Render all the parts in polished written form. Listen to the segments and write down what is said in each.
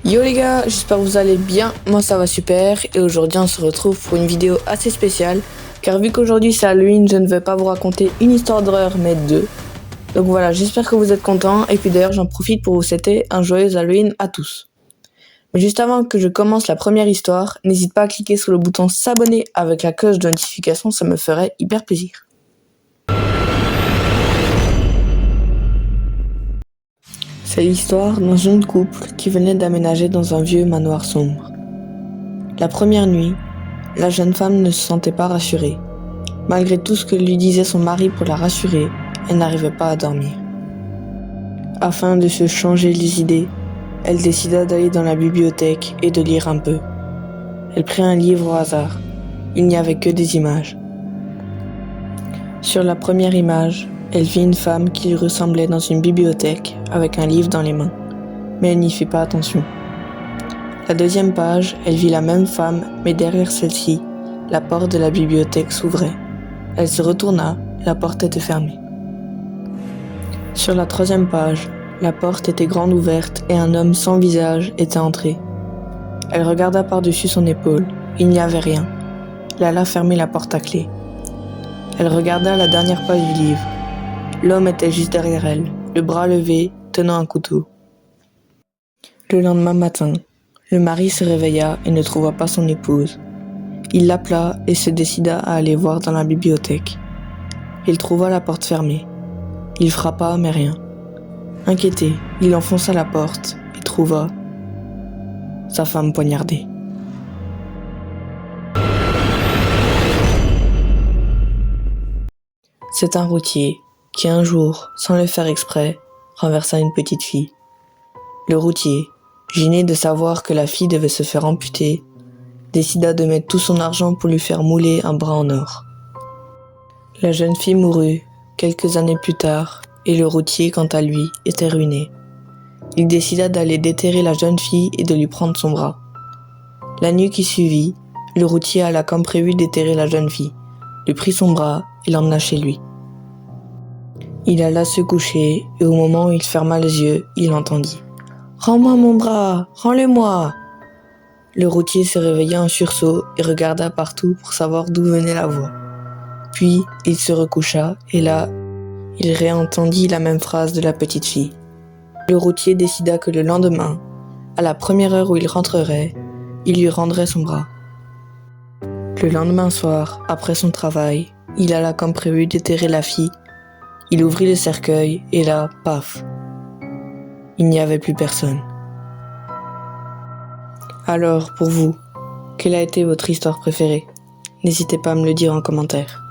Yo les gars, j'espère que vous allez bien, moi ça va super et aujourd'hui on se retrouve pour une vidéo assez spéciale car vu qu'aujourd'hui c'est Halloween, je ne vais pas vous raconter une histoire d'horreur mais deux. Donc voilà, j'espère que vous êtes contents et puis d'ailleurs j'en profite pour vous souhaiter un joyeux Halloween à tous. Mais juste avant que je commence la première histoire, n'hésite pas à cliquer sur le bouton s'abonner avec la cloche de notification, ça me ferait hyper plaisir. C'est l'histoire d'un jeune couple qui venait d'aménager dans un vieux manoir sombre. La première nuit, la jeune femme ne se sentait pas rassurée. Malgré tout ce que lui disait son mari pour la rassurer, elle n'arrivait pas à dormir. Afin de se changer les idées, elle décida d'aller dans la bibliothèque et de lire un peu. Elle prit un livre au hasard. Il n'y avait que des images. Sur la première image, elle vit une femme qui lui ressemblait dans une bibliothèque avec un livre dans les mains, mais elle n'y fit pas attention. La deuxième page, elle vit la même femme, mais derrière celle-ci, la porte de la bibliothèque s'ouvrait. Elle se retourna, la porte était fermée. Sur la troisième page, la porte était grande ouverte et un homme sans visage était entré. Elle regarda par-dessus son épaule, il n'y avait rien. Elle alla fermer la porte à clé. Elle regarda la dernière page du livre. L'homme était juste derrière elle, le bras levé, tenant un couteau. Le lendemain matin, le mari se réveilla et ne trouva pas son épouse. Il l'appela et se décida à aller voir dans la bibliothèque. Il trouva la porte fermée. Il frappa, mais rien. Inquiété, il enfonça la porte et trouva sa femme poignardée. C'est un routier qui un jour, sans le faire exprès, renversa une petite fille. Le routier, gêné de savoir que la fille devait se faire amputer, décida de mettre tout son argent pour lui faire mouler un bras en or. La jeune fille mourut quelques années plus tard et le routier, quant à lui, était ruiné. Il décida d'aller déterrer la jeune fille et de lui prendre son bras. La nuit qui suivit, le routier alla comme prévu déterrer la jeune fille, lui prit son bras et l'emmena chez lui. Il alla se coucher et au moment où il ferma les yeux, il entendit « Rends-moi mon bras, rends-le-moi !» Le routier se réveilla en sursaut et regarda partout pour savoir d'où venait la voix. Puis, il se recoucha et là, il réentendit la même phrase de la petite fille. Le routier décida que le lendemain, à la première heure où il rentrerait, il lui rendrait son bras. Le lendemain soir, après son travail, il alla comme prévu déterrer la fille. Il ouvrit le cercueil et là, paf, il n'y avait plus personne. Alors, pour vous, quelle a été votre histoire préférée? N'hésitez pas à me le dire en commentaire.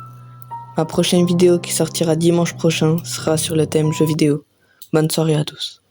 Ma prochaine vidéo qui sortira dimanche prochain sera sur le thème jeux vidéo. Bonne soirée à tous.